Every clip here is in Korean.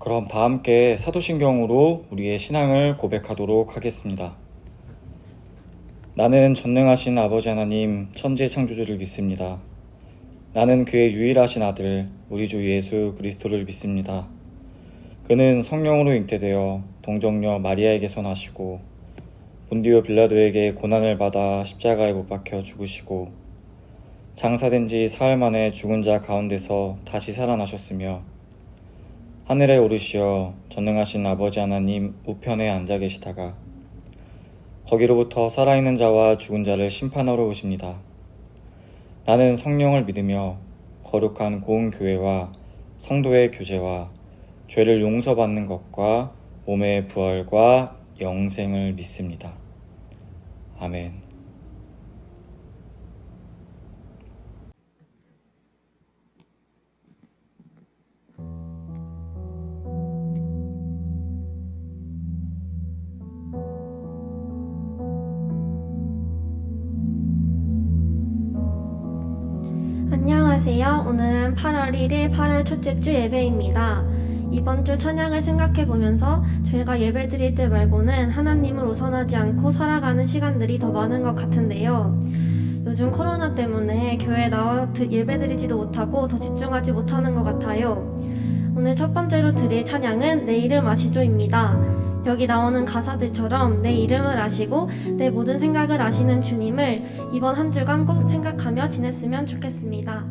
그럼 다 함께 사도신경으로 우리의 신앙을 고백하도록 하겠습니다. 나는 전능하신 아버지 하나님 천지 창조주를 믿습니다. 나는 그의 유일하신 아들 우리 주 예수 그리스도를 믿습니다. 그는 성령으로 잉태되어 동정녀 마리아에게서 나시고 본디오 빌라도에게 고난을 받아 십자가에 못 박혀 죽으시고 장사된 지 사흘 만에 죽은 자 가운데서 다시 살아나셨으며 하늘에 오르시어 전능하신 아버지 하나님 우편에 앉아 계시다가 거기로부터 살아있는 자와 죽은 자를 심판하러 오십니다. 나는 성령을 믿으며 거룩한 고운 교회와 성도의 교제와 죄를 용서받는 것과 몸의 부활과 영생을 믿습니다. 아멘. 안녕하세요. 오늘은 8월 1일 8월 첫째 주 예배입니다. 이번 주 찬양을 생각해 보면서 저희가 예배 드릴 때 말고는 하나님을 우선하지 않고 살아가는 시간들이 더 많은 것 같은데요. 요즘 코로나 때문에 교회에 나와 예배 드리지도 못하고 더 집중하지 못하는 것 같아요. 오늘 첫 번째로 드릴 찬양은 내 이름 아시죠입니다. 여기 나오는 가사들처럼 내 이름을 아시고 내 모든 생각을 아시는 주님을 이번 한 주간 꼭 생각하며 지냈으면 좋겠습니다.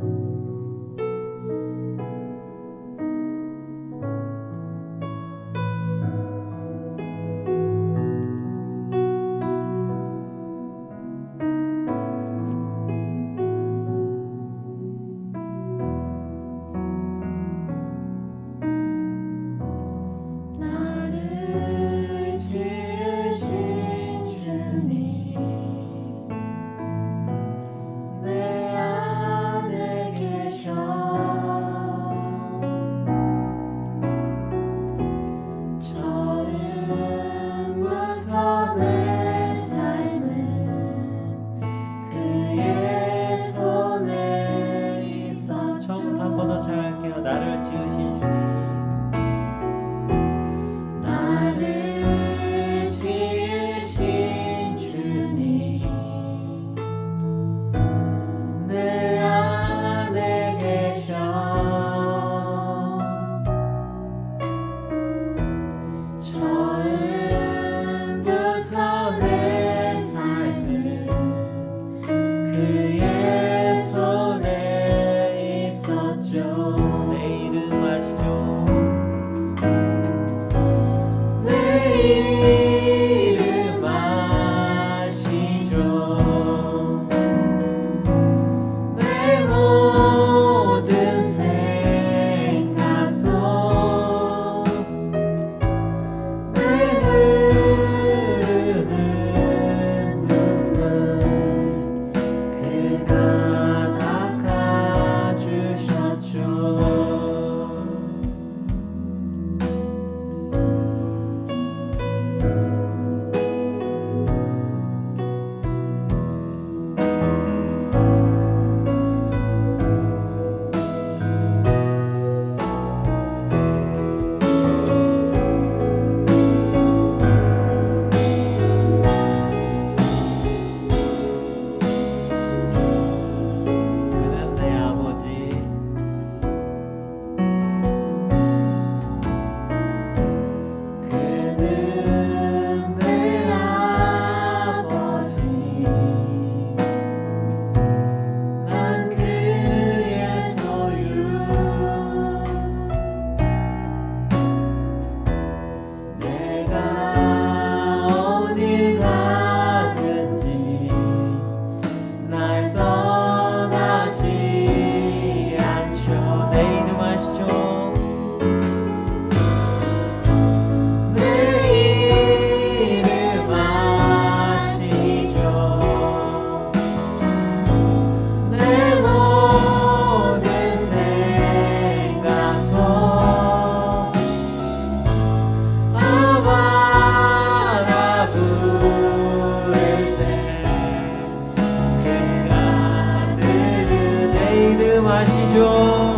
말씀하시죠.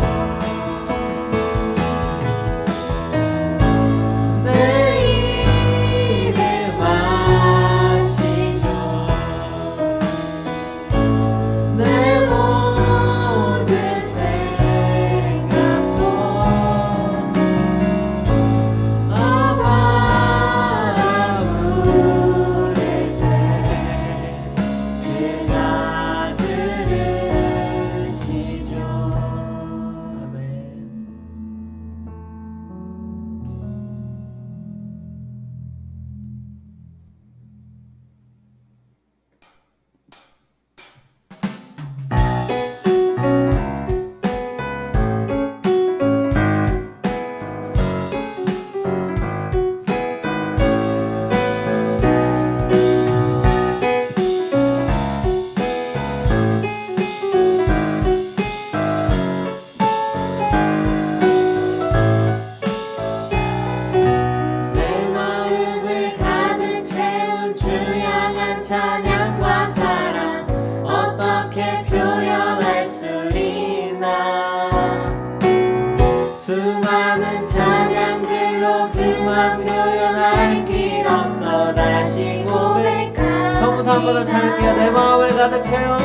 한번 더 찬양해요. 내 마음을 가득 채운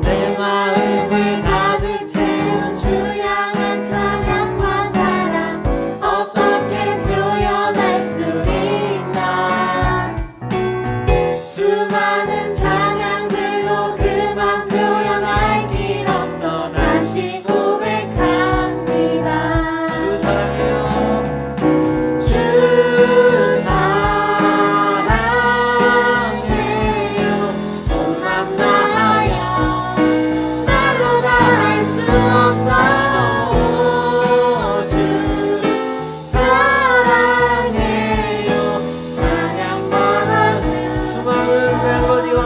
내 마음을 가득 채운 주 향한 찬양과 사랑 어떻게 표현할 수 있나 수많은 찬양들로 그만 표현할 길 없어 다시 고백합니다 주 사랑해요. 주 사랑해요 온맘 다하여 말로 다 할 수 없어 주 사랑해요 찬양만 하는 수많은 멜로디와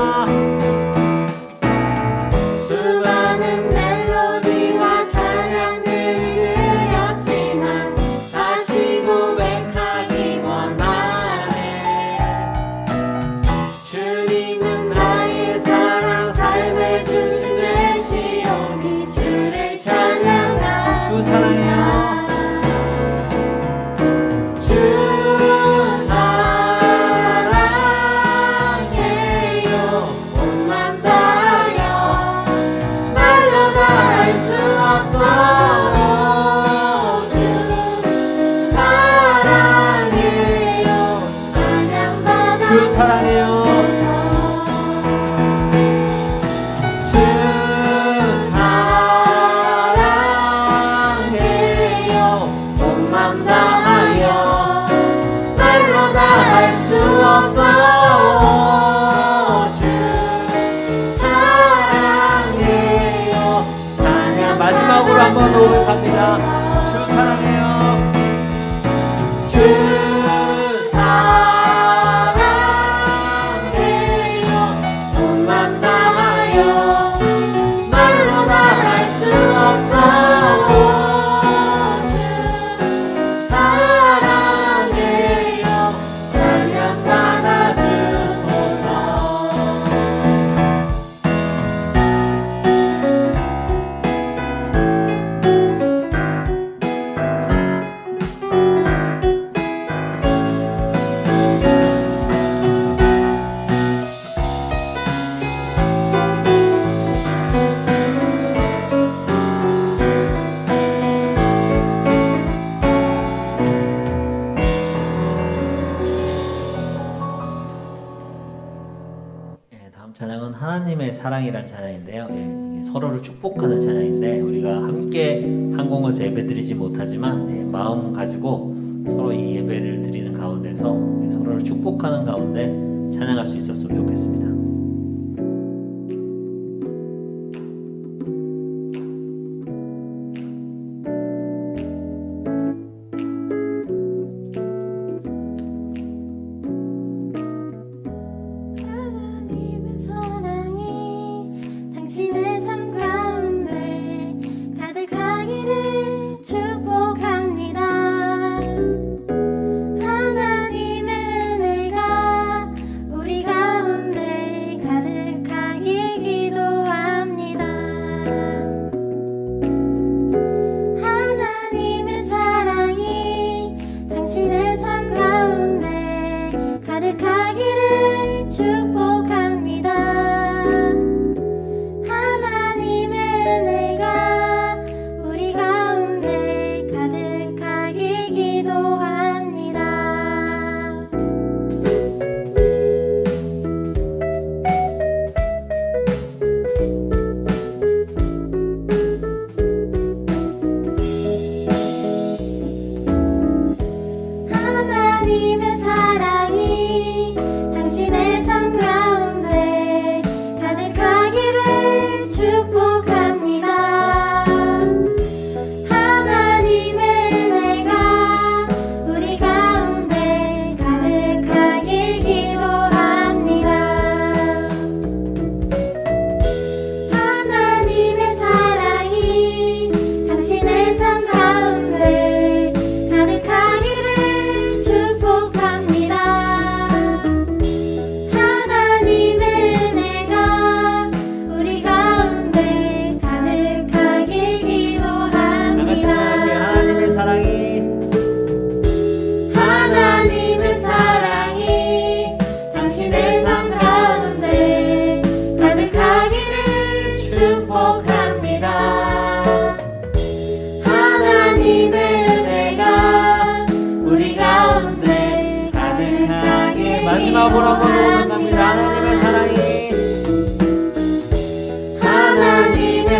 수많은 멜로디와 찬양들이 들렸지만 다시 고백하기 원하네 주님은 나의 사랑 삶의 중심 되시오니 주를 찬양합니다 주 사랑해요. 주 사랑해요 온맘 다하여 말로 다 할 수 없어 주 사랑해요 찬양받아 주 사랑해요. 주 사랑해요 온맘 다하여 말로 다 할 수 없어 주 사랑해요 찬양 마지막으로 한번 고백합니다. 주 사랑해요. 주 사랑해요 온맘 다하여 말로 다 할 수 없어 주 사랑해요 찬양 받아주소서 다음 찬양은 하나님의 사랑이란 찬양인데요. 이게 서로를 축복하는 찬양인데 우리가 함께 한 공원에서 예배드리지 못하지만 마음 가지고 서로 이 예배를 드리는 가운데서 서로를 축복하는 가운데 찬양할 수 있었으면 좋겠습니다. 하나님의 사랑이 당신의 삶 가운데 가득하기를 축복합니다. 하나님의 은혜가 우리 가운데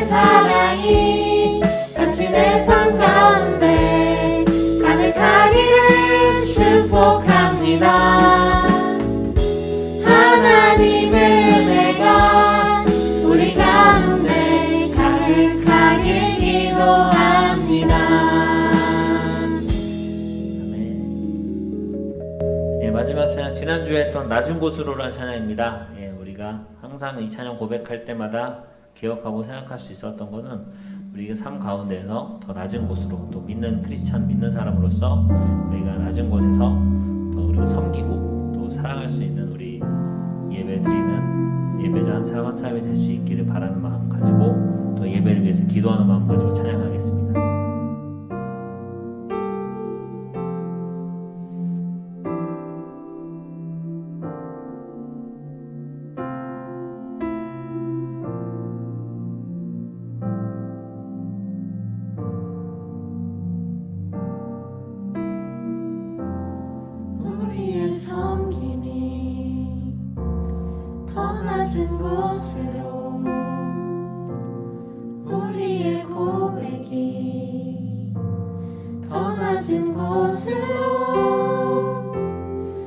주의 사랑이 같이 내 삶 가운데 가득하기를 축복합니다. 하나님의 은혜가 우리 가운데 가득하길 기도합니다. 예, 마지막 찬양, 지난주에 했던 낮은 곳으로라는 찬양입니다. 예, 우리가 항상 이 찬양 고백할 때마다 기억하고 생각할 수 있었던 거는 우리가 삶 가운데에서 더 낮은 곳으로, 또 믿는 크리스찬, 믿는 사람으로서 우리가 낮은 곳에서 더 우리가 섬기고 또 사랑할 수 있는 우리 예배 드리는 예배자 한 사람 한 사람이 될 수 있기를 바라는 마음 가지고, 또 예배를 위해서 기도하는 마음 가지고 찬양하겠습니다. 우리의 섬김이 더 낮은 곳으로, 우리의 고백이 더 낮은 곳으로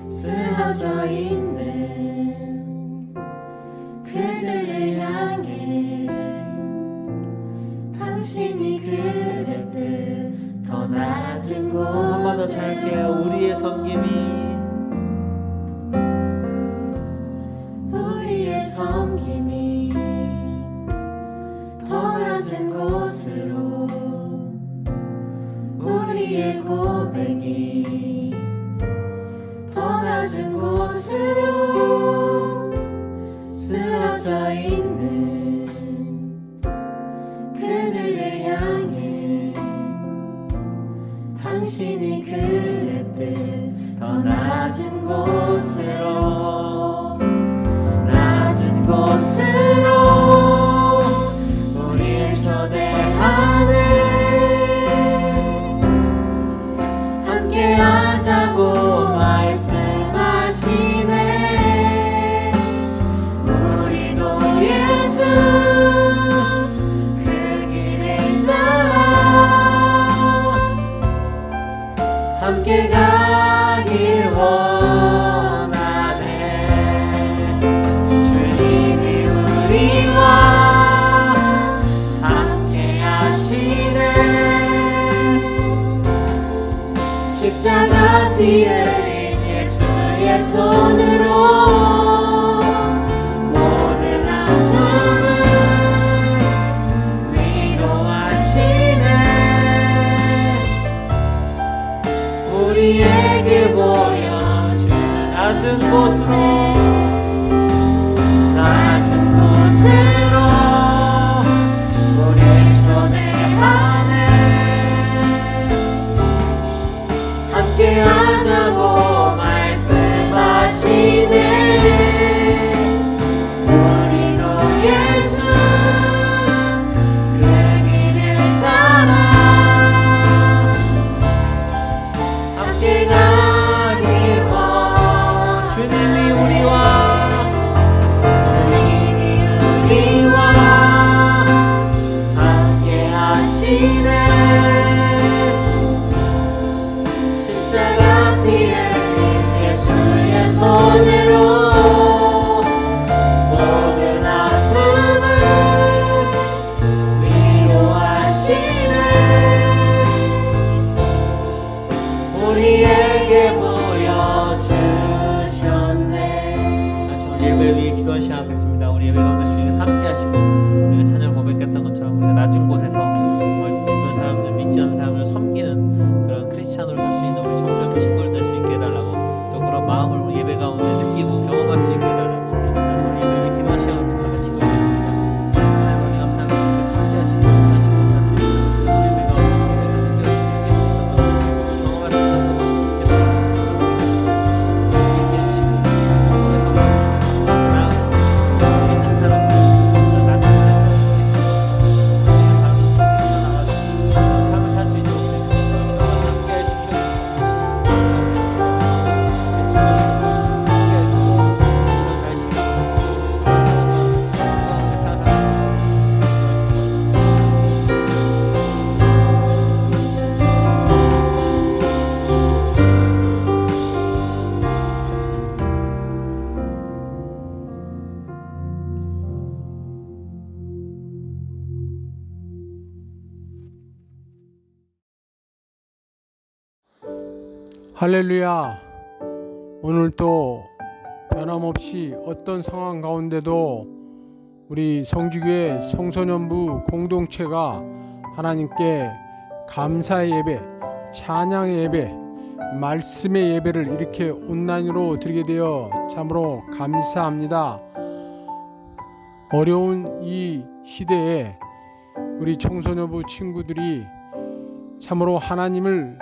쓰러져 있는 그들을 향해 당신이 그랬듯 더 낮은 곳으로. 한 번 더 찬양할게요. 우리의 섬김이 우리의 섬김이 더 낮은 곳으로, 우리의 고백이 더 낮은 곳으로 쓰러져 있는 그들을 향해 당신이 그랬듯 더 낮은 곳으로, 낮은 곳으로 우리를 초대하네. 함께 하자고 말씀하시네. 우리도 예수 그 길을 따라 함께 가길 원하네. 주님이 우리와 함께 하시네. 십자가 피 흘린 예수의 손으로 모든 아픔을 위로하시네. 우리에게 보여준 낮은 곳으로, 낮은 곳으로 우리를 초대하네. 함께 하자고 말씀하시네. 우리도 예수 그 길을 따라 함께 가길 원. 주님이 우리와 함께 하시네. 십자가 피 흘린 예수의 손으로 모든 아픔을 위로하시네. 우리에게 보여주셨네. 예배 위해 기도한 시간 갖겠습니다. 우리 예배 가운데 주님께서 함께 하시고, 우리가 찬양 고백했던 것처럼 우리가 낮은 곳에서 정말 주변 할렐루야. 오늘도 변함없이 어떤 상황 가운데도 우리 성주교회 성소년부 공동체가 하나님께 감사의 예배, 찬양의 예배, 말씀의 예배를 이렇게 온라인으로 드리게 되어 참으로 감사합니다. 어려운 이 시대에 우리 청소년부 친구들이 참으로 하나님을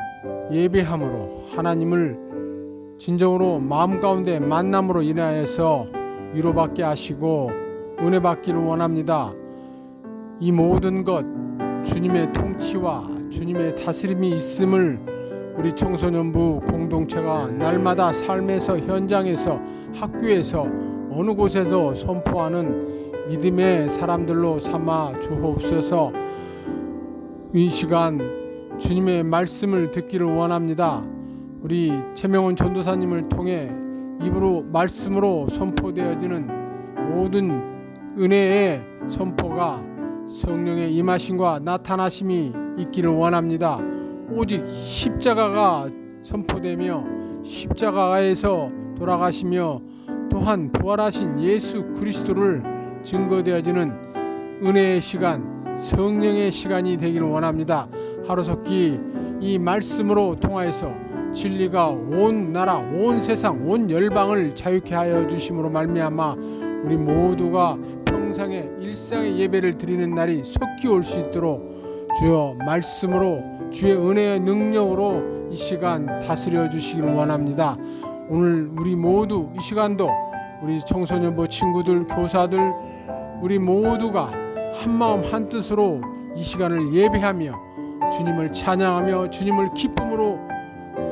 예배함으로, 하나님을 진정으로 마음 가운데 만남으로 인하여서 위로받게 하시고 은혜 받기를 원합니다. 이 모든 것 주님의 통치와 주님의 다스림이 있음을 우리 청소년부 공동체가 날마다 삶에서, 현장에서, 학교에서, 어느 곳에서 선포하는 믿음의 사람들로 삼아 주옵소서. 이 시간 주님의 말씀을 듣기를 원합니다. 우리 최명원 전도사님을 통해 입으로 말씀으로 선포되어지는 모든 은혜의 선포가 성령의 임하심과 나타나심이 있기를 원합니다. 오직 십자가가 선포되며 십자가에서 돌아가시며 또한 부활하신 예수 그리스도를 증거되어지는 은혜의 시간, 성령의 시간이 되기를 원합니다. 하루속히 이 말씀으로 통하여서 진리가 온 나라, 온 세상, 온 열방을 자유케 하여 주심으로 말미암아 우리 모두가 평생의 일상의 예배를 드리는 날이 속히 올 수 있도록 주여 말씀으로, 주의 은혜의 능력으로 이 시간 다스려 주시기를 원합니다. 오늘 우리 모두 이 시간도 우리 청소년부 친구들, 교사들, 우리 모두가 한마음 한뜻으로 이 시간을 예배하며 주님을 찬양하며 주님을 기쁨으로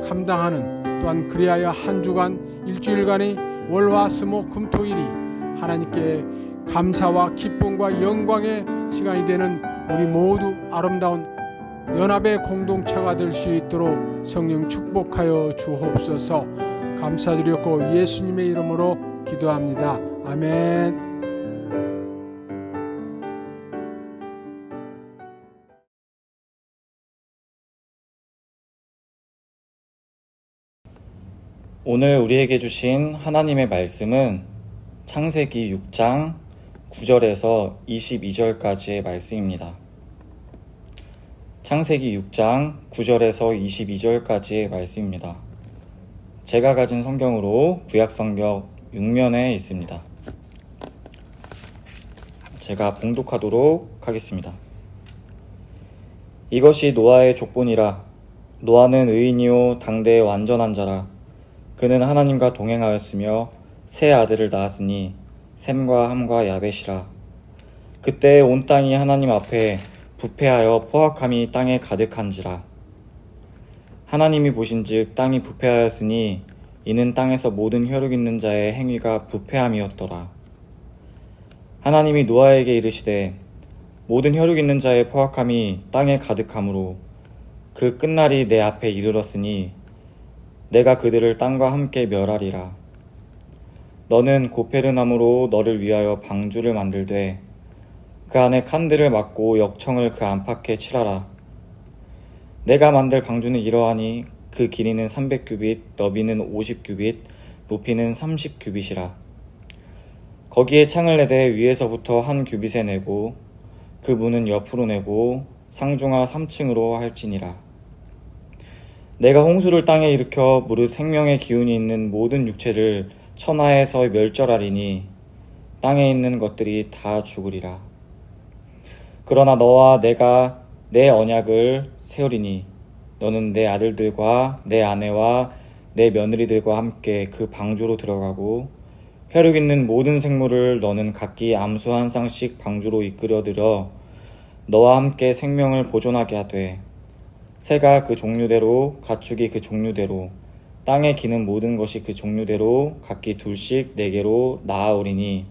감당하는, 또한 그리하여 한 주간, 일주일간의 월화수목금토일이 하나님께 감사와 기쁨과 영광의 시간이 되는 우리 모두 아름다운 연합의 공동체가 될 수 있도록 성령 축복하여 주옵소서. 감사드렸고 예수님의 이름으로 기도합니다. 아멘. 오늘 우리에게 주신 하나님의 말씀은 창세기 6장 9절에서 22절까지의 말씀입니다. 창세기 6장 9절에서 22절까지의 말씀입니다. 제가 가진 성경으로 구약성경 6면에 있습니다. 제가 봉독하도록 하겠습니다. 이것이 노아의 족본이라. 노아는 의인이요 당대의 완전한 자라. 그는 하나님과 동행하였으며 세 아들을 낳았으니 셈과 함과 야벳이라. 그때 온 땅이 하나님 앞에 부패하여 포악함이 땅에 가득한지라. 하나님이 보신즉 땅이 부패하였으니 이는 땅에서 모든 혈육 있는 자의 행위가 부패함이었더라. 하나님이 노아에게 이르시되 모든 혈육 있는 자의 포악함이 땅에 가득하므로 그 끝날이 내 앞에 이르렀으니 내가 그들을 땅과 함께 멸하리라. 너는 고페르나무로 너를 위하여 방주를 만들되 그 안에 칸들을 막고 역청을 그 안팎에 칠하라. 내가 만들 방주는 이러하니 그 길이는 300규빗, 너비는 50규빗, 높이는 30규빗이라. 거기에 창을 내되 위에서부터 한 규빗에 내고 그 문은 옆으로 내고 상중하 3층으로 할지니라. 내가 홍수를 땅에 일으켜 무릇 생명의 기운이 있는 모든 육체를 천하에서 멸절하리니 땅에 있는 것들이 다 죽으리라. 그러나 너와 내가 내 언약을 세우리니 너는 내 아들들과 내 아내와 내 며느리들과 함께 그 방주로 들어가고 혈육 있는 모든 생물을 너는 각기 암수 한 쌍씩 방주로 이끌어들여 너와 함께 생명을 보존하게 하되 새가 그 종류대로 가축이 그 종류대로 땅에 기는 모든 것이 그 종류대로 각기 둘씩 4개로 낳아오리니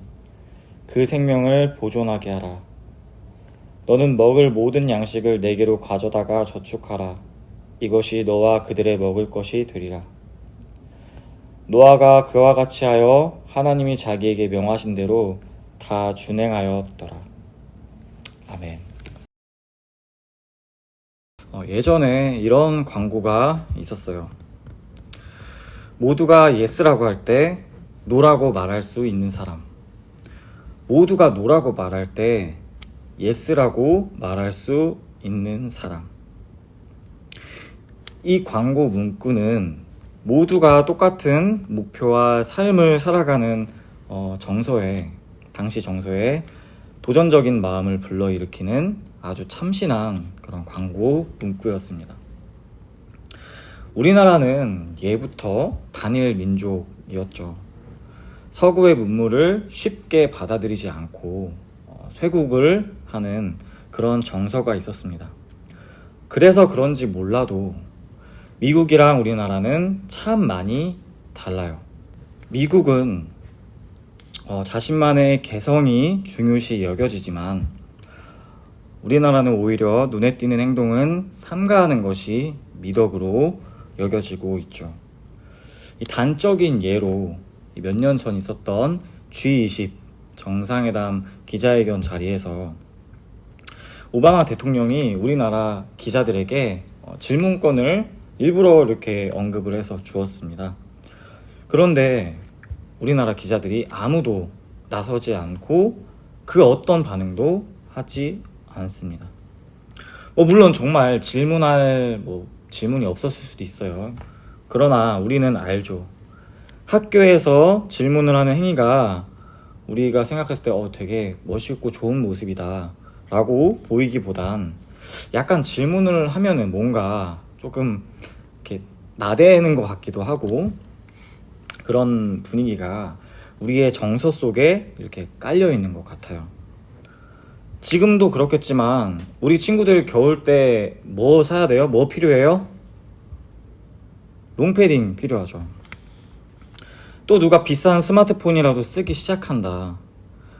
그 생명을 보존하게 하라. 너는 먹을 모든 양식을 4개로 가져다가 저축하라. 이것이 너와 그들의 먹을 것이 되리라. 노아가 그와 같이 하여 하나님이 자기에게 명하신 대로 다 준행하였더라. 아멘. 예전에 이런 광고가 있었어요. 모두가 예스라고 할 때 노라고 말할 수 있는 사람, 모두가 노라고 말할 때 예스라고 말할 수 있는 사람. 이 광고 문구는 모두가 똑같은 목표와 삶을 살아가는 당시 정서에 도전적인 마음을 불러일으키는 아주 참신한 그런 광고 문구였습니다. 우리나라는 예부터 단일 민족이었죠. 서구의 문물을 쉽게 받아들이지 않고 쇄국을 하는 그런 정서가 있었습니다. 그래서 그런지 몰라도 미국이랑 우리나라는 참 많이 달라요. 미국은 자신만의 개성이 중요시 여겨지지만 우리나라는 오히려 눈에 띄는 행동은 삼가하는 것이 미덕으로 여겨지고 있죠. 이 단적인 예로 몇 년 전 있었던 G20 정상회담 기자회견 자리에서 오바마 대통령이 우리나라 기자들에게 질문권을 일부러 이렇게 언급을 해서 주었습니다. 그런데 우리나라 기자들이 아무도 나서지 않고 그 어떤 반응도 하지 않습니다. 물론 정말 질문이 없었을 수도 있어요. 그러나 우리는 알죠. 학교에서 질문을 하는 행위가 우리가 생각했을 때 되게 멋있고 좋은 모습이다 라고 보이기보단 약간 질문을 하면은 뭔가 조금 이렇게 나대는 것 같기도 하고 그런 분위기가 우리의 정서 속에 이렇게 깔려 있는 것 같아요. 지금도 그렇겠지만 우리 친구들 겨울 때 뭐 사야 돼요? 뭐 필요해요? 롱패딩 필요하죠. 또 누가 비싼 스마트폰이라도 쓰기 시작한다.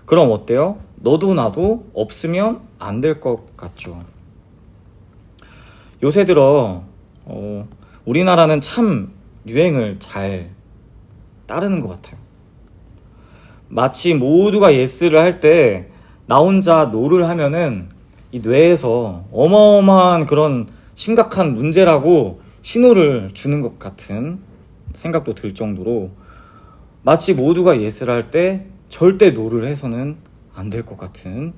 그럼 어때요? 너도 나도 없으면 안 될 것 같죠. 요새 들어 우리나라는 참 유행을 잘 따르는 것 같아요. 마치 모두가 예스를 할 때 나 혼자 노를 하면은 이 뇌에서 어마어마한 그런 심각한 문제라고 신호를 주는 것 같은 생각도 들 정도로 마치 모두가 예스를 할 때 절대 노를 해서는 안 될 것 같은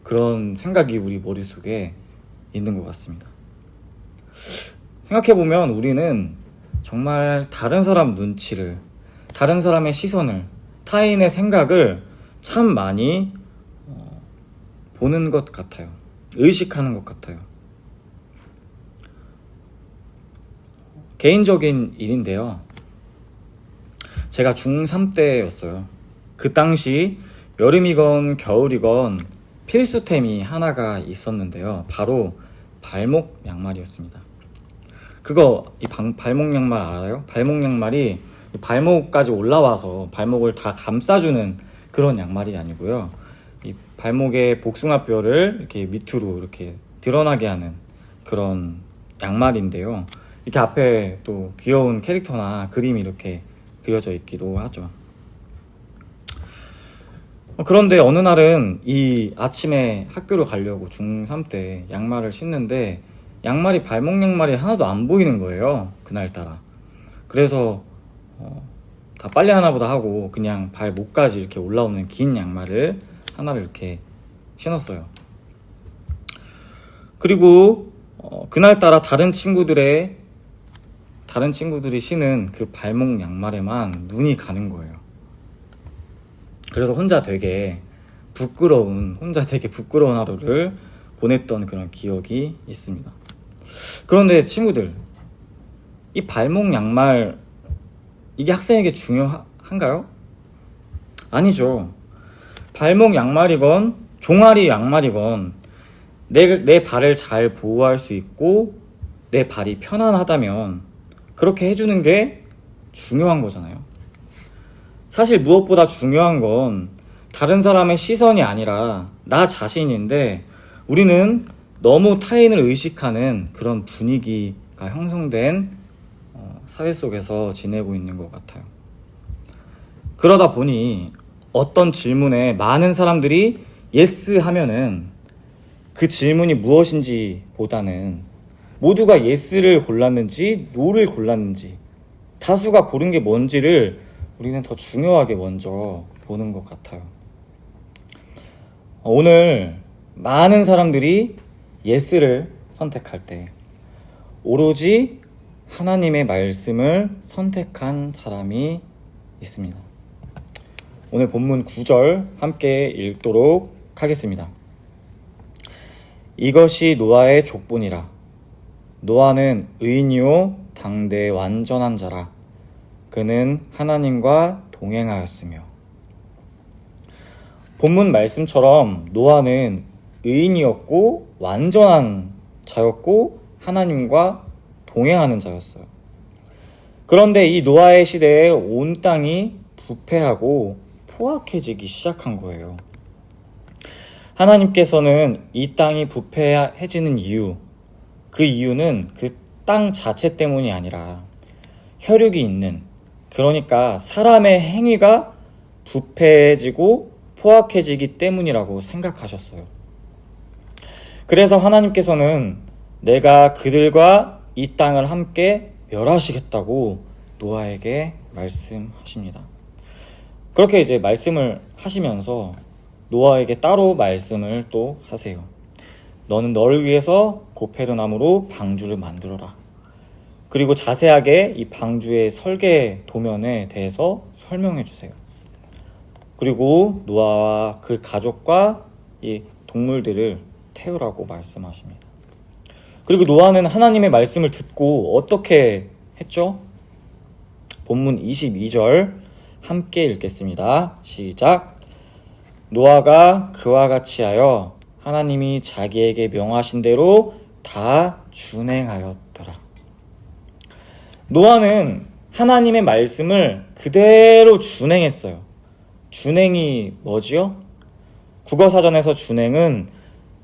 그런 생각이 우리 머릿속에 있는 것 같습니다. 생각해보면 우리는 정말 다른 사람 눈치를, 다른 사람의 시선을, 타인의 생각을 참 많이 보는 것 같아요. 의식하는 것 같아요. 개인적인 일인데요. 제가 중3 때였어요. 그 당시 여름이건 겨울이건 필수템이 하나가 있었는데요. 바로 발목 양말이었습니다. 발목 양말 알아요? 발목 양말이 발목까지 올라와서 발목을 다 감싸주는 그런 양말이 아니고요. 이 발목의 복숭아뼈를 이렇게 밑으로 이렇게 드러나게 하는 그런 양말인데요. 이렇게 앞에 또 귀여운 캐릭터나 그림이 이렇게 그려져 있기도 하죠. 그런데 어느 날은 이 아침에 학교를 가려고 중3 때 양말을 신는데 양말이 발목 양말이 하나도 안 보이는 거예요. 그날따라. 그래서 다 빨리 하나 보다 하고 그냥 발목까지 이렇게 올라오는 긴 양말을 하나를 이렇게 신었어요. 그리고 그날따라 다른 친구들이 신은 그 발목 양말에만 눈이 가는 거예요. 그래서 혼자 되게 부끄러운 하루를 보냈던 그런 기억이 있습니다. 그런데 친구들, 이 발목 양말 이게 학생에게 중요한가요? 아니죠. 발목 양말이건 종아리 양말이건 내 발을 잘 보호할 수 있고 내 발이 편안하다면 그렇게 해주는 게 중요한 거잖아요. 사실 무엇보다 중요한 건 다른 사람의 시선이 아니라 나 자신인데 우리는 너무 타인을 의식하는 그런 분위기가 형성된 사회 속에서 지내고 있는 것 같아요. 그러다 보니 어떤 질문에 많은 사람들이 예스 하면은 그 질문이 무엇인지 보다는 모두가 예스를 골랐는지 노를 골랐는지 다수가 고른 게 뭔지를 우리는 더 중요하게 먼저 보는 것 같아요. 오늘 많은 사람들이 예스를 선택할 때 오로지 하나님의 말씀을 선택한 사람이 있습니다. 오늘 본문 9절 함께 읽도록 하겠습니다. 이것이 노아의 족본이라. 노아는 의인이요 당대 완전한 자라. 그는 하나님과 동행하였으며. 본문 말씀처럼 노아는 의인이었고 완전한 자였고 하나님과 동행하는 자였어요. 그런데 이 노아의 시대에 온 땅이 부패하고 포악해지기 시작한 거예요. 하나님께서는 이 땅이 부패해지는 이유, 그 이유는 그 땅 자체 때문이 아니라 혈육이 있는, 그러니까 사람의 행위가 부패해지고 포악해지기 때문이라고 생각하셨어요. 그래서 하나님께서는 내가 그들과 이 땅을 함께 멸하시겠다고 노아에게 말씀하십니다. 그렇게 이제 말씀을 하시면서 노아에게 따로 말씀을 또 하세요. 너는 너를 위해서 고페르나무로 방주를 만들어라. 그리고 자세하게 이 방주의 설계 도면에 대해서 설명해 주세요. 그리고 노아와 그 가족과 이 동물들을 태우라고 말씀하십니다. 그리고 노아는 하나님의 말씀을 듣고 어떻게 했죠? 본문 22절 함께 읽겠습니다. 시작. 노아가 그와 같이 하여 하나님이 자기에게 명하신 대로 다 준행하였더라. 노아는 하나님의 말씀을 그대로 준행했어요. 준행이 뭐지요? 국어사전에서 준행은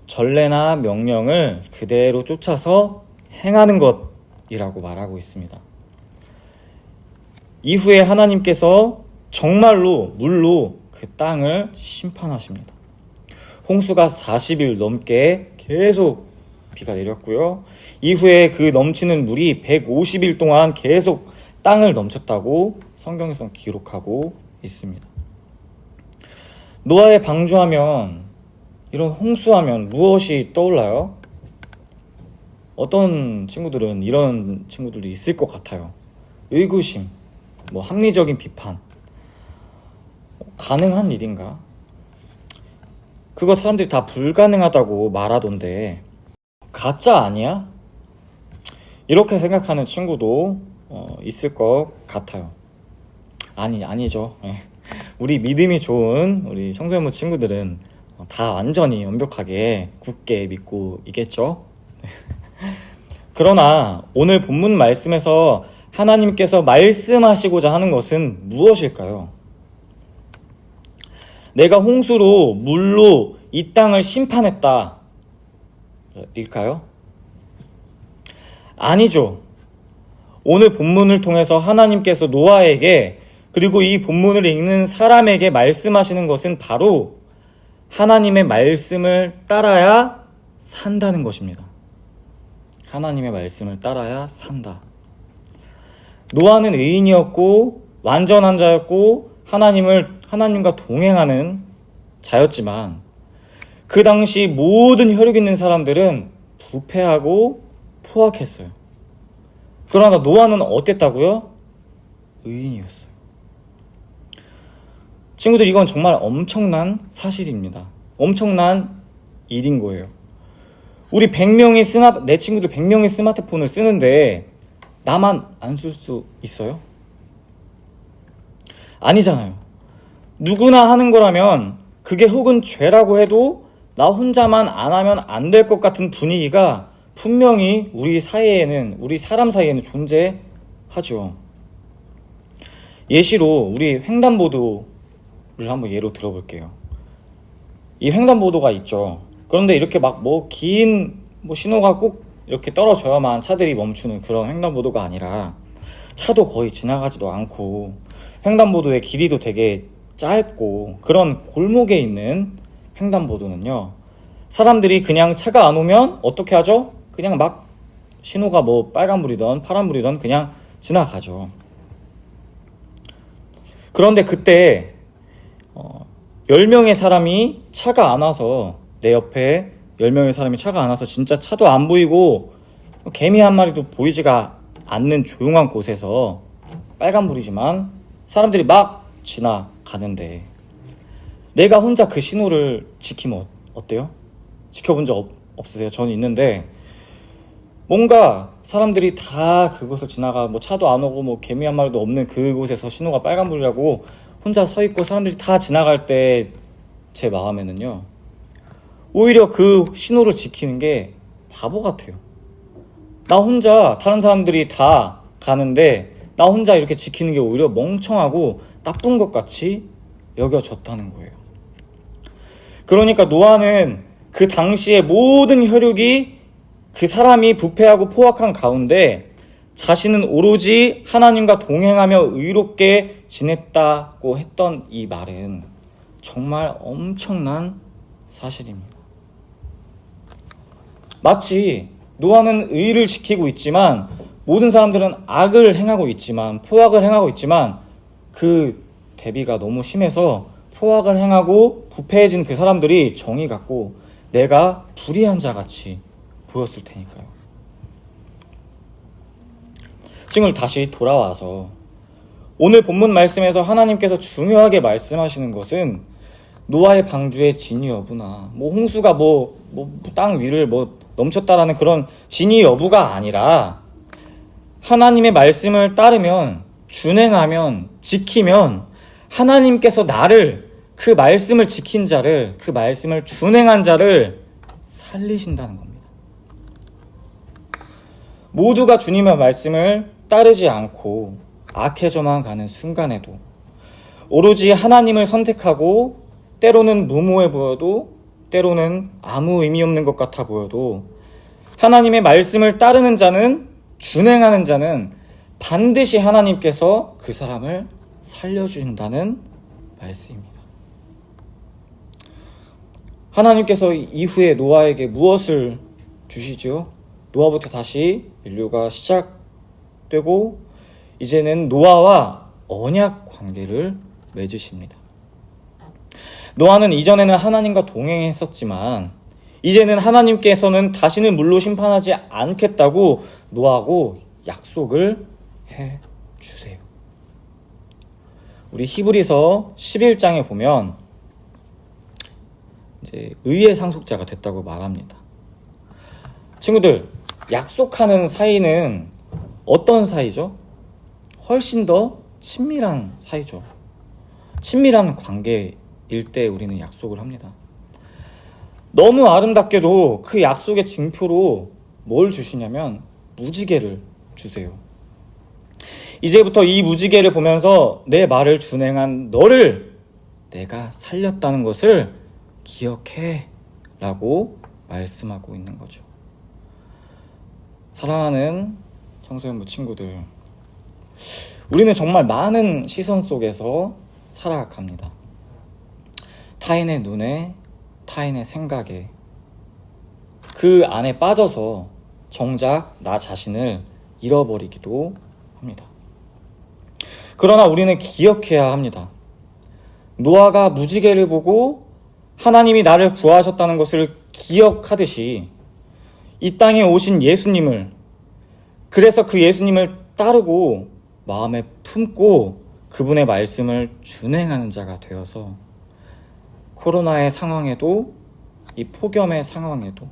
전례나 명령을 그대로 쫓아서 행하는 것이라고 말하고 있습니다. 이후에 하나님께서 정말로 물로 그 땅을 심판하십니다. 홍수가 40일 넘게 계속 비가 내렸고요. 이후에 그 넘치는 물이 150일 동안 계속 땅을 넘쳤다고 성경에서 기록하고 있습니다. 노아의 방주하면, 이런 홍수하면 무엇이 떠올라요? 어떤 친구들은 이런 친구들도 있을 것 같아요. 의구심, 합리적인 비판. 가능한 일인가? 그거 사람들이 다 불가능하다고 말하던데 가짜 아니야? 이렇게 생각하는 친구도 있을 것 같아요. 아니죠. 우리 믿음이 좋은 우리 청소년부 친구들은 다 완전히 완벽하게 굳게 믿고 있겠죠. 그러나 오늘 본문 말씀에서 하나님께서 말씀하시고자 하는 것은 무엇일까요? 내가 홍수로 물로 이 땅을 심판했다 일까요? 아니죠. 오늘 본문을 통해서 하나님께서 노아에게, 그리고 이 본문을 읽는 사람에게 말씀하시는 것은 바로 하나님의 말씀을 따라야 산다는 것입니다. 하나님의 말씀을 따라야 산다. 노아는 의인이었고 완전한 자였고 하나님과 동행하는 자였지만 그 당시 모든 혈육 있는 사람들은 부패하고 포악했어요. 그러나 노아는 어땠다고요? 의인이었어요. 친구들, 이건 정말 엄청난 사실입니다. 엄청난 일인 거예요. 우리 내 친구들 100명이 스마트폰을 쓰는데 나만 안 쓸 수 있어요? 아니잖아요. 누구나 하는 거라면 그게 혹은 죄라고 해도 나 혼자만 안 하면 안 될 것 같은 분위기가 분명히 우리 사람 사이에는 존재하죠. 예시로 우리 횡단보도를 한번 예로 들어볼게요. 이 횡단보도가 있죠. 그런데 이렇게 긴 신호가 꼭 이렇게 떨어져야만 차들이 멈추는 그런 횡단보도가 아니라 차도 거의 지나가지도 않고 횡단보도의 길이도 되게 짧고 그런 골목에 있는 횡단보도는요, 사람들이 그냥 차가 안 오면 어떻게 하죠? 그냥 신호가 빨간불이든 파란불이든 그냥 지나가죠. 그런데 그때 10명의 사람이 차가 안 와서, 내 옆에 10명의 사람이 차가 안 와서 진짜 차도 안 보이고 개미 한 마리도 보이지가 않는 조용한 곳에서, 빨간불이지만 사람들이 막 지나가는데 내가 혼자 그 신호를 지키면 어때요? 지켜본 적 없으세요? 저는 있는데, 뭔가 사람들이 다 그곳을 지나가, 뭐 차도 안 오고 뭐 개미 한 마리도 없는 그곳에서 신호가 빨간불이라고 혼자 서 있고 사람들이 다 지나갈 때 제 마음에는요, 오히려 그 신호를 지키는 게 바보 같아요. 나 혼자, 다른 사람들이 다 가는데 나 혼자 이렇게 지키는 게 오히려 멍청하고 나쁜 것 같이 여겨졌다는 거예요. 그러니까 노아는 그 당시의 모든 혈육이 그 사람이 부패하고 포악한 가운데 자신은 오로지 하나님과 동행하며 의롭게 지냈다고 했던 이 말은 정말 엄청난 사실입니다. 마치 노아는 의를 지키고 있지만 모든 사람들은 악을 행하고 있지만, 포악을 행하고 있지만, 그 대비가 너무 심해서 포악을 행하고 부패해진 그 사람들이 정의 같고 내가 불의한 자같이 보였을 테니까요. 지금 다시 돌아와서 오늘 본문 말씀에서 하나님께서 중요하게 말씀하시는 것은 노아의 방주의 진위 여부나 홍수가 땅 위를 넘쳤다라는 그런 진위 여부가 아니라, 하나님의 말씀을 따르면, 준행하면, 지키면 하나님께서 나를, 그 말씀을 지킨 자를, 그 말씀을 준행한 자를 살리신다는 겁니다. 모두가 주님의 말씀을 따르지 않고 악해져만 가는 순간에도, 오로지 하나님을 선택하고 때로는 무모해 보여도 때로는 아무 의미 없는 것 같아 보여도 하나님의 말씀을 따르는 자는, 준행하는 자는 반드시 하나님께서 그 사람을 살려주신다는 말씀입니다. 하나님께서 이후에 노아에게 무엇을 주시죠? 노아부터 다시 인류가 시작되고 이제는 노아와 언약 관계를 맺으십니다. 노아는 이전에는 하나님과 동행했었지만 이제는 하나님께서는 다시는 물로 심판하지 않겠다고 노아하고 약속을 해주세요. 우리 히브리서 11장에 보면 이제 의의 상속자가 됐다고 말합니다. 친구들, 약속하는 사이는 어떤 사이죠? 훨씬 더 친밀한 사이죠. 친밀한 관계일 때 우리는 약속을 합니다. 너무 아름답게도 그 약속의 징표로 뭘 주시냐면 무지개를 주세요. 이제부터 이 무지개를 보면서 내 말을 준행한 너를 내가 살렸다는 것을 기억해 라고 말씀하고 있는 거죠. 사랑하는 청소년부 친구들, 우리는 정말 많은 시선 속에서 살아갑니다. 타인의 눈에, 타인의 생각에, 그 안에 빠져서 정작 나 자신을 잃어버리기도 합니다. 그러나 우리는 기억해야 합니다. 노아가 무지개를 보고 하나님이 나를 구하셨다는 것을 기억하듯이 이 땅에 오신 예수님을, 그래서 그 예수님을 따르고 마음에 품고 그분의 말씀을 준행하는 자가 되어서 코로나의 상황에도, 이 폭염의 상황에도,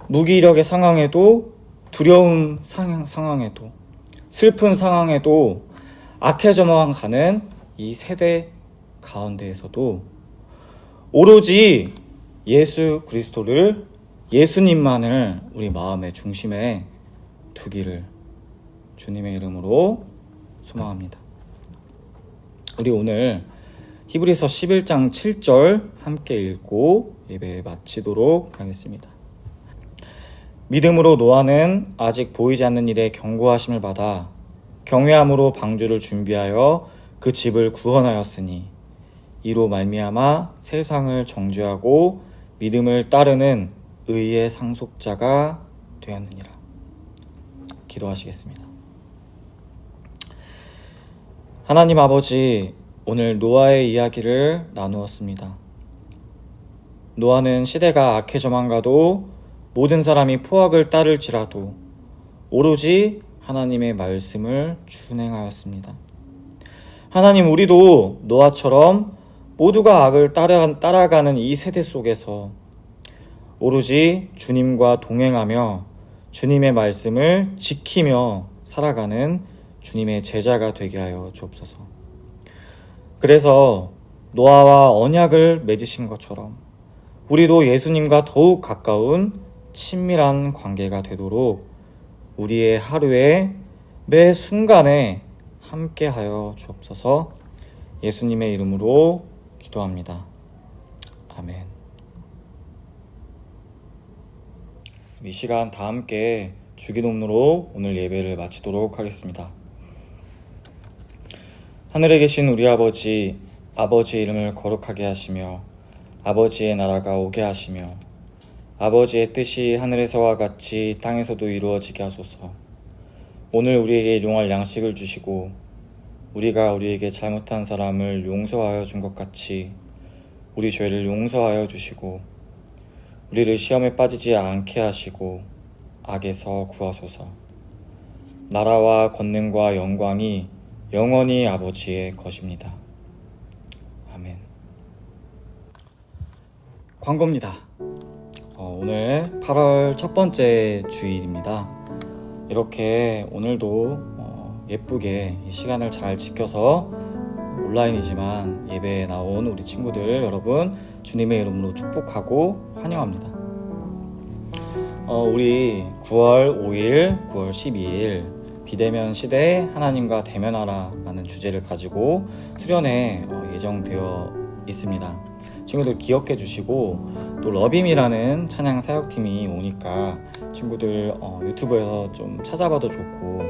무기력의 상황에도, 두려움 상황에도, 슬픈 상황에도, 악해져만 가는 이 세대 가운데에서도 오로지 예수 그리스도를, 예수님만을 우리 마음의 중심에 두기를 주님의 이름으로 소망합니다. 우리 오늘 히브리서 11장 7절 함께 읽고 예배 마치도록 하겠습니다. 믿음으로 노아는 아직 보이지 않는 일에 경고하심을 받아 경외함으로 방주를 준비하여 그 집을 구원하였으니 이로 말미암아 세상을 정죄하고 믿음을 따르는 의의 상속자가 되었느니라. 기도하시겠습니다. 하나님 아버지, 오늘 노아의 이야기를 나누었습니다. 노아는 시대가 악해져만 가도 모든 사람이 포악을 따를지라도 오로지 하나님의 말씀을 준행하였습니다. 하나님, 우리도 노아처럼 모두가 악을 따라가는 이 세대 속에서 오로지 주님과 동행하며 주님의 말씀을 지키며 살아가는 주님의 제자가 되게 하여 주옵소서. 그래서 노아와 언약을 맺으신 것처럼 우리도 예수님과 더욱 가까운 친밀한 관계가 되도록 우리의 하루에 매 순간에 함께하여 주옵소서. 예수님의 이름으로 기도합니다. 아멘. 이 시간 다 함께 주기도문으로 오늘 예배를 마치도록 하겠습니다. 하늘에 계신 우리 아버지, 아버지의 이름을 거룩하게 하시며 아버지의 나라가 오게 하시며 아버지의 뜻이 하늘에서와 같이 땅에서도 이루어지게 하소서. 오늘 우리에게 일용할 양식을 주시고 우리가 우리에게 잘못한 사람을 용서하여 준 것 같이 우리 죄를 용서하여 주시고 우리를 시험에 빠지지 않게 하시고 악에서 구하소서. 나라와 권능과 영광이 영원히 아버지의 것입니다. 아멘. 광고입니다. 오늘 8월 첫 번째 주일입니다. 이렇게 오늘도 예쁘게 이 시간을 잘 지켜서 온라인이지만 예배에 나온 우리 친구들 여러분 주님의 이름으로 축복하고 환영합니다. 우리 9월 5일, 9월 12일 비대면 시대에 하나님과 대면하라 라는 주제를 가지고 수련회 예정되어 있습니다. 친구들 기억해 주시고 또 러빔이라는 찬양 사역팀이 오니까 친구들 유튜브에서 좀 찾아봐도 좋고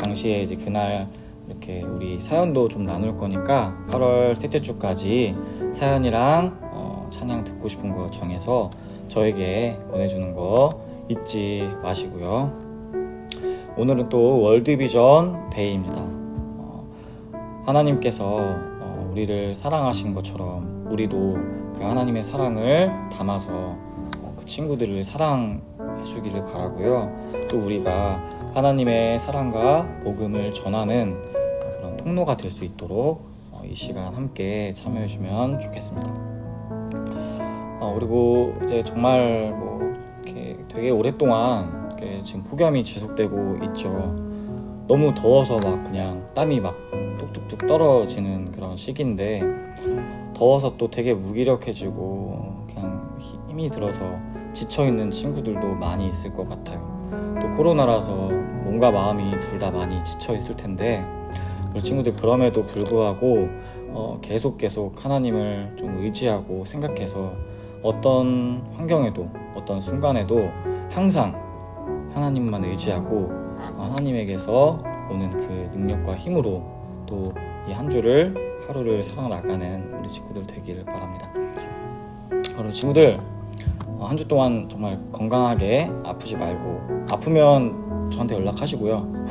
당시에 이제 그날 이렇게 우리 사연도 좀 나눌 거니까 8월 셋째 주까지 사연이랑 찬양 듣고 싶은 거 정해서 저에게 보내주는 거 잊지 마시고요. 오늘은 또 월드비전 데이입니다. 하나님께서 우리를 사랑하신 것처럼 우리도 그 하나님의 사랑을 담아서 그 친구들을 사랑해 주기를 바라고요. 또 우리가 하나님의 사랑과 복음을 전하는 그런 통로가 될 수 있도록 이 시간 함께 참여해 주면 좋겠습니다. 그리고 이제 정말 이렇게 되게 오랫동안 이렇게 지금 폭염이 지속되고 있죠. 너무 더워서 막 그냥 땀이 막 뚝뚝뚝 떨어지는 그런 시기인데 더워서 또 되게 무기력해지고 그냥 힘이 들어서 지쳐있는 친구들도 많이 있을 것 같아요. 또 코로나라서 몸과 마음이 둘 다 많이 지쳐있을 텐데 우리 친구들 그럼에도 불구하고 계속 하나님을 좀 의지하고 생각해서 어떤 환경에도 어떤 순간에도 항상 하나님만 의지하고 하나님에게서 오는 그 능력과 힘으로 또 이 한 주를 하루를 살아나가는 우리 친구들 되기를 바랍니다. 그리고 친구들 한 주 동안 정말 건강하게 아프지 말고 아프면 저한테 연락하시고요.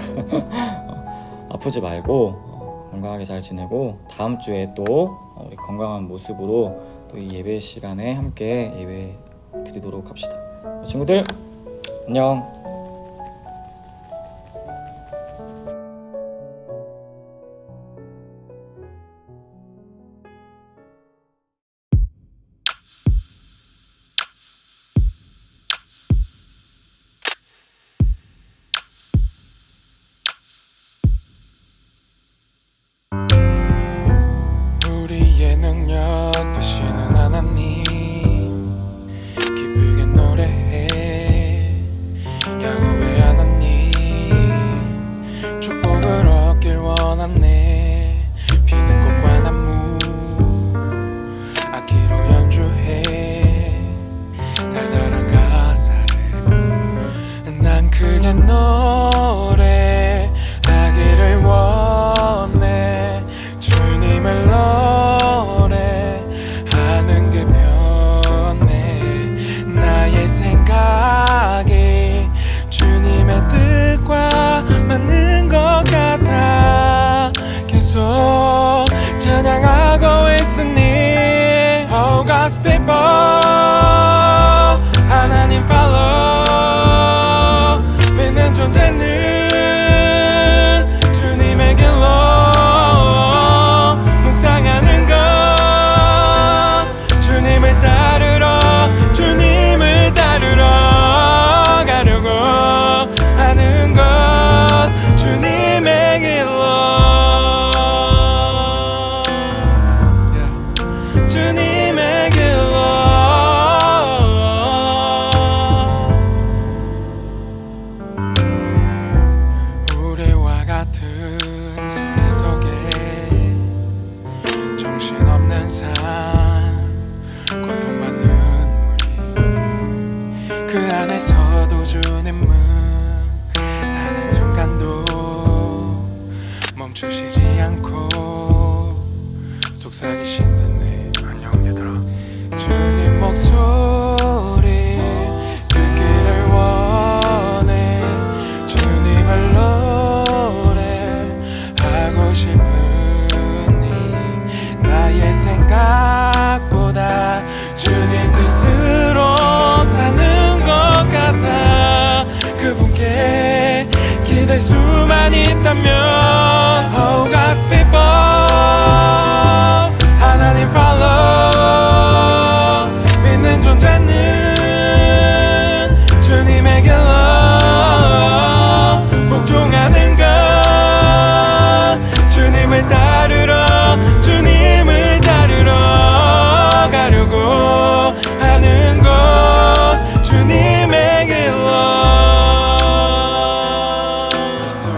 아프지 말고 건강하게 잘 지내고 다음 주에 또 우리 건강한 모습으로 또 이 예배 시간에 함께 예배 드리도록 합시다. 친구들 안녕. 우리의 능력 되시는 하나님 기쁘게 노래해 야곱의 하나님 축복을 얻길 원하네 피는 꽃과 나무 악기로 연주해 달달한 가사를 난 크게 노래하기를 원해 주님을 노래하는 게 편해 나의 생각이 주님의 뜻과 맞는 것 같아 계속 주님은 단 한순간도 멈추시지 않고 속삭이신다네. 안녕 얘들아. 주님 목소리 듣기를 원해. 주님을 노래하고 싶으니 나의 생각보다 주님 뜻으로 사는 것 같아. 그분께 기댈 수만 있다면 Oh God's people 하나님 follow. 믿는 존재는 주님의 길로 복종하는 것. 주님을 따르러 주님을 따르러 가려고 하는 것. 주님의 길로 Yes, sir.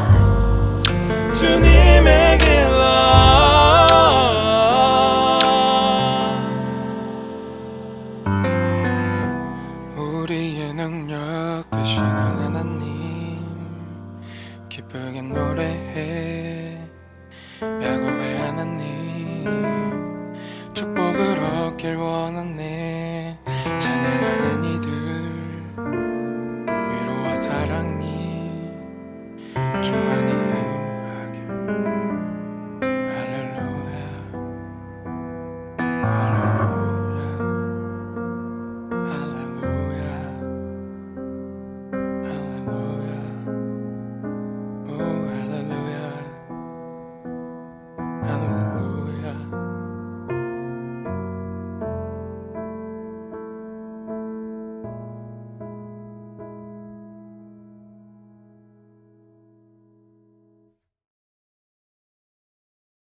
주님의 길로 우리의 능력 되시는 하나님 기쁘게 노래해. 야곱의 하나님